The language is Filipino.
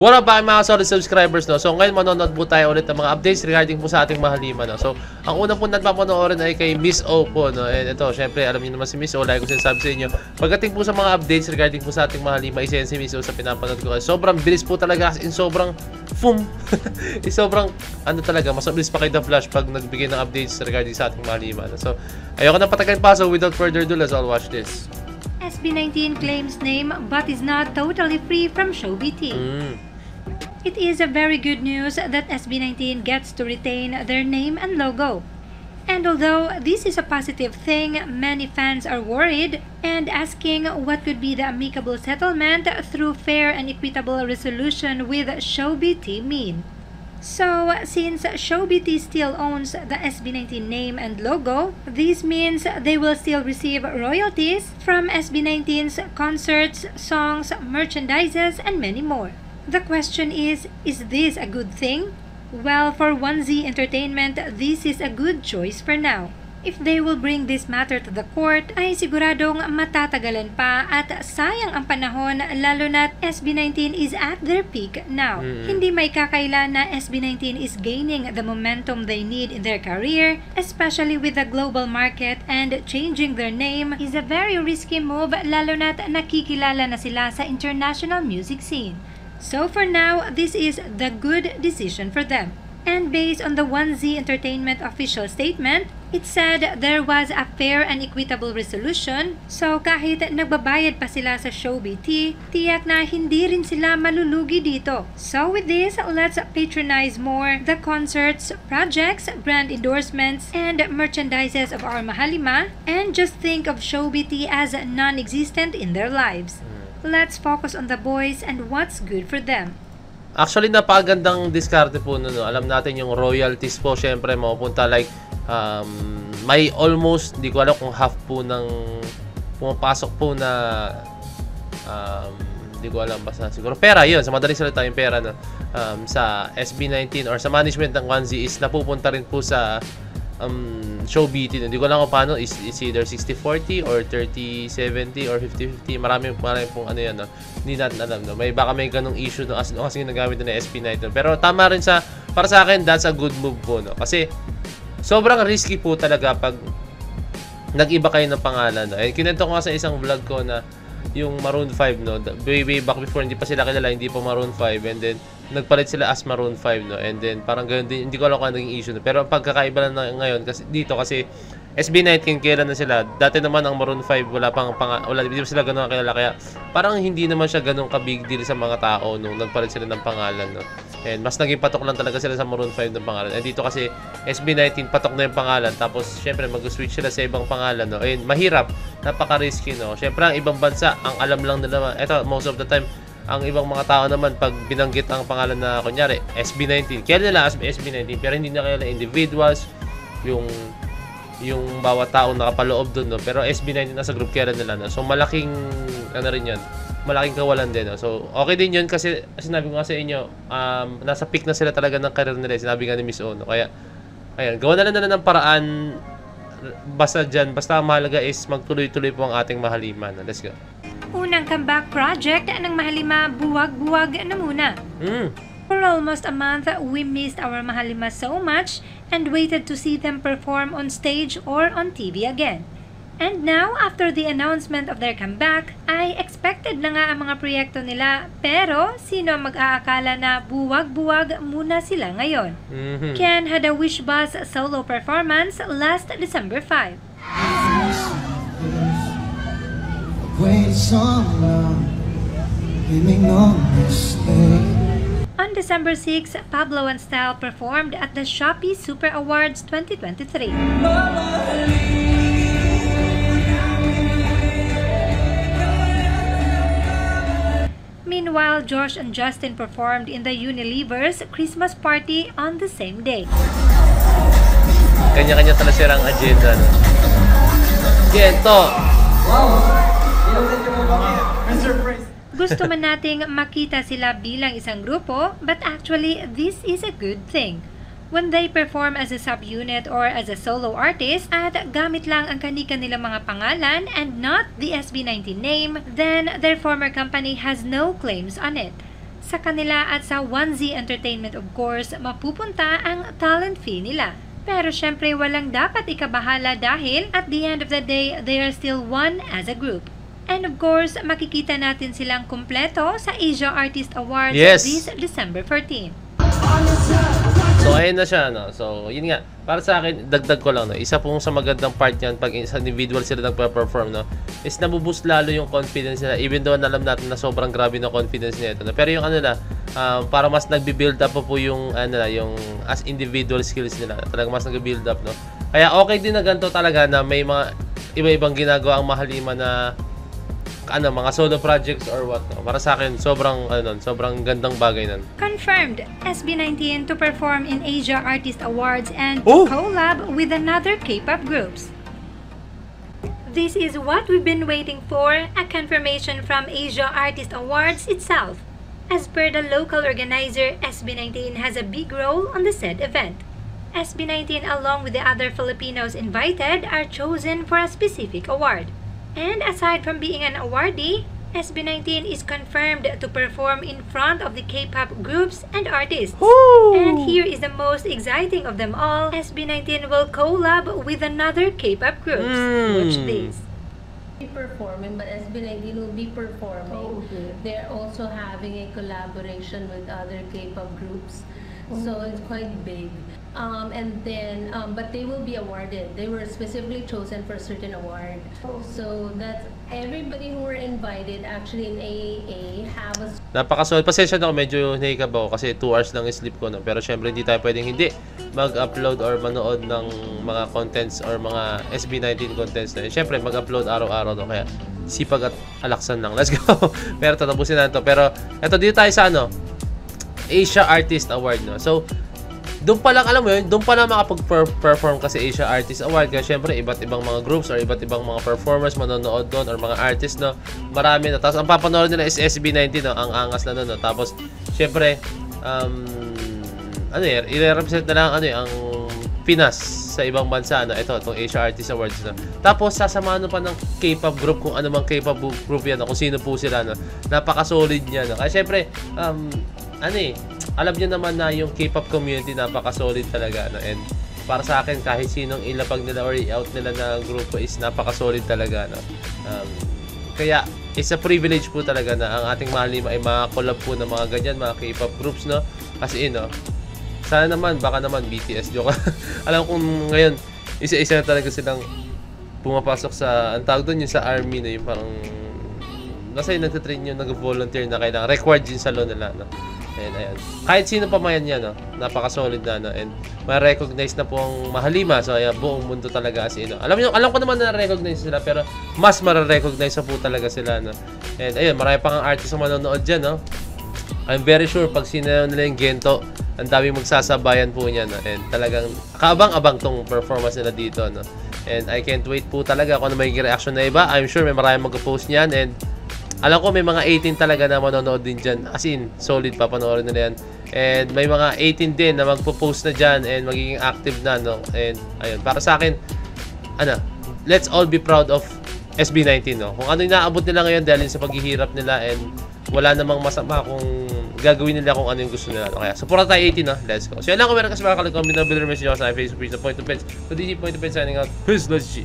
Wala ba mga solid subscribers, no? So ngayon manonood po tayo ulit ng mga updates regarding po sa ating mahalima, no? So ang una po natin papanoorin ay kay Miss O po, no? And ito, syempre alam niyo naman si Miss O, lagi ko sinasabi sa inyo. Pagdating po sa mga updates regarding po sa ating mahalima, isa yan si Miss O sa pinapanood ko. Sobrang bilis po talaga, in sobrang sobrang ano talaga, mas mabilis pa kay The Flash pag nagbigay ng updates regarding sa ating mahalima, no? So ayoko na patagalin pa, so without further ado, let's all watch this. SB19 claims name but is not totally free from ShowBT. It is a very good news that SB19 gets to retain their name and logo. And although this is a positive thing, many fans are worried and asking what could be the amicable settlement through fair and equitable resolution with ShowBT mean. So, since ShowBT still owns the SB19 name and logo, this means they will still receive royalties from SB19's concerts, songs, merchandises, and many more. The question is this a good thing? Well, for 1Z Entertainment, this is a good choice for now. If they will bring this matter to the court, ay siguradong matatagalan pa at sayang ang panahon, lalo na't SB19 is at their peak now. Hindi may kakaila na SB19 is gaining the momentum they need in their career, especially with the global market, and changing their name is a very risky move, lalo na't nakikilala na sila sa international music scene. So for now, this is the good decision for them. And based on the 1Z Entertainment official statement, it said there was a fair and equitable resolution, so kahit nagbabayad pa sila sa ShowBT, tiyak na hindi rin sila malulugi dito. So with this, let's patronize more the concerts, projects, brand endorsements, and merchandises of our mahalima, and just think of ShowBT as non-existent in their lives. Let's focus on the boys and what's good for them. Actually, napakagandang diskarte po no. Alam natin yung royalties po, syempre mapupunta like may almost, di ko alam kung half po ng pumapasok po na di ko alam, basta siguro pera yun, sa madaling salita yung pera no, sa SB19 or sa management ng 1Z is napupunta rin po sa ShowBT. Hindi ko lang kung paano, is either 60-40 or 30-70 or 50-50. Marami pong ano yan, no? Hindi natin alam, no? Baka may ganong issue, no? Kasi ginagamit na SB19. Pero tama rin para sa akin, that's a good move po, no? Kasi sobrang risky po talaga pag nag-iba kayo ng pangalan, no? Kinento ko nga sa isang vlog ko na yung Maroon 5, no? Way back before, hindi pa sila kilala, hindi pa Maroon 5, and then nagpalit sila as Maroon 5, no? And then parang ganoon din, hindi ko alam kung ano naging issue, no? Pero ang pagkakaiba na ngayon kasi dito, kasi SB19 kailan na sila. Dati naman ang Maroon 5 hindi pa sila ganoon kilala, kaya parang hindi naman siya ganoon ka big deal sa mga tao nung nagpalit sila ng pangalan, no? And mas naging patok lang talaga sila sa Maroon 5 ng pangalan. And dito kasi SB19 patok na yung pangalan, tapos syempre mag-switch sila sa ibang pangalan, no? And mahirap, napaka-risky, no? Syempre ang ibang bansa, ang alam lang nila, eto most of the time ang ibang mga tao naman pag binanggit ang pangalan na kunyari SB19, kaya nila as SB19 pero hindi na kaya individuals, yung bawat tao nakapaloob doon, no? Pero SB19 nasa group kaya nila, no? So malaking ano rin 'yan, malaking kawalan din, no? So okay din 'yun kasi sinabi ko nga sa inyo, nasa peak na sila talaga ng career nila, sinabi nga ni Miss O, no? Kaya ayan, gawa na lang nila ng paraan, basta mahalaga is magtuloy-tuloy po ang ating mahalima, no? Let's go. Unang comeback project ng mahalima, buwag-buwag na muna. For almost a month, we missed our mahalima so much and waited to see them perform on stage or on TV again. And now, after the announcement of their comeback, ay expected na nga ang mga proyekto nila, pero sino mag-aakala na buwag-buwag muna sila ngayon? Ken had a Wish Bus solo performance last December 5. On December 6, Pablo and Style performed at the Shopee Super Awards 2023. Meanwhile, Josh and Justin performed in the Unilever's Christmas party on the same day. Kanya-kanya talaga silang agenda, no? Gento! Gusto man nating makita sila bilang isang grupo, but actually, this is a good thing. When they perform as a subunit or as a solo artist at gamit lang ang kani-kanilang mga pangalan and not the SB19 name, then their former company has no claims on it. Sa kanila at sa 1Z Entertainment of course, mapupunta ang talent fee nila. Pero syempre walang dapat ikabahala dahil at the end of the day, they are still one as a group. And of course, makikita natin silang kumpleto sa Asia Artist Awards this December 14. So, ayun na siya, no? So, yun nga. Para sa akin, dagdag ko lang, no? Isa pong sa magandang part yan, pag sa individual sila nagpa-perform, no? Is nabuboost lalo yung confidence nila. Even though alam natin na sobrang grabe na confidence nila ito, no? Pero yung ano na, para mas nagbi-build up po yung, yung as individual skills nila. Talagang mas nag-build up, no? Kaya okay din na ganito talaga na may mga iba-ibang ginagawa ang Mahalima na mga solo projects or what, no? Para sa akin, sobrang gandang bagay nun. Confirmed, SB19 to perform in Asia Artist Awards and collab with another K-pop groups. This is what we've been waiting for, a confirmation from Asia Artist Awards itself. As per the local organizer, SB19 has a big role on the said event. SB19 along with the other Filipinos invited are chosen for a specific award. And aside from being an awardee, SB19 is confirmed to perform in front of the K-pop groups and artists. Woo! And here is the most exciting of them all. SB19 will collab with another K-pop groups. Watch this. Performing, but SB19 will be performing. Okay. They're also having a collaboration with other K-pop groups. So it's quite big. But they will be awarded. They were specifically chosen for a certain award. So that everybody who were invited actually in AAA have a... Napakasolid. Pasensya na ako, medyo nahikab ako kasi 2 hours lang yung sleep ko, no? Pero syempre hindi tayo pwedeng hindi mag-upload or manood ng mga contents or mga SB19 contents na yun. Syempre mag-upload araw-araw, no? Kaya sipag at alaksan lang. Let's go! Pero tatapusin natin to. Pero eto, dito tayo sa Asia Artist Award, no? So, doon pa lang, alam mo yun, doon pa lang makapag-perform kasi Asia Artist Award. Kaya syempre, iba't ibang mga groups or iba't ibang mga performers manonood doon or mga artists, no? Marami na. Tapos, ang papanood nila is SB19, no? Ang angas na nun, no? Tapos, syempre, i-represent na lang, ang Pinas sa ibang bansa, no? Ito, itong Asia Artist Awards, no? Tapos, sasamahan pa ng K-pop group, kung ano mang K-pop group yan, no? Kung sino po sila, no? Napaka-solid niya, no? Kaya syempre, alam niyo naman na yung K-pop community napaka-solid talaga, no? And para sa akin, kahit sinong ilapag nila or i-out nila na grupo is napaka-solid talaga, no? Kaya it's a privilege po talaga na ang ating Mahalima ay makakolab po ng mga ganyan, mga K-pop groups, no? Kasi sana naman, baka naman BTS, joke. Alam kong ngayon, isa-isa na talaga silang pumapasok sa, ang tawag doon, yung sa army, no? Yung parang kasi nagtatrain yung nag-volunteer na kailangan required yung salon nila, no? And ayan, kahit sino pa man yan, no? Napaka-solid na, no? And ma-recognize na po ang Mahalima. So ayan, buong mundo talaga as alam ko naman na na-recognize sila, pero mas ma-recognize po talaga sila, no? And ayun, marami pang artist na manonood dyan, no? I'm very sure pag sinayaw nila yung Gento, ang daming magsasabayan po niya, no? And talagang kaabang-abang tong performance nila dito, no? And I can't wait po talaga kung ano magiging reaction na iba. I'm sure may maraming mag-post niyan, and alam ko may mga 18 talaga na manonood din dyan. As in, solid pa, panoorin nila yan. And may mga 18 din na magpo-post na dyan and magiging active na, no? And ayun, para sa akin, let's all be proud of SB19, no? Kung ano yung naabot nila ngayon dahil sa paghihirap nila, and wala namang masama kung gagawin nila kung ano yung gusto nila, no? Kaya, support tayo 18, no? Let's go. So, yan lang kung meron kasi mga kalag-comment na video message ako sa Facebook page na Point of Pens. So, DJ Point of Pens signing out. Peace, let's G.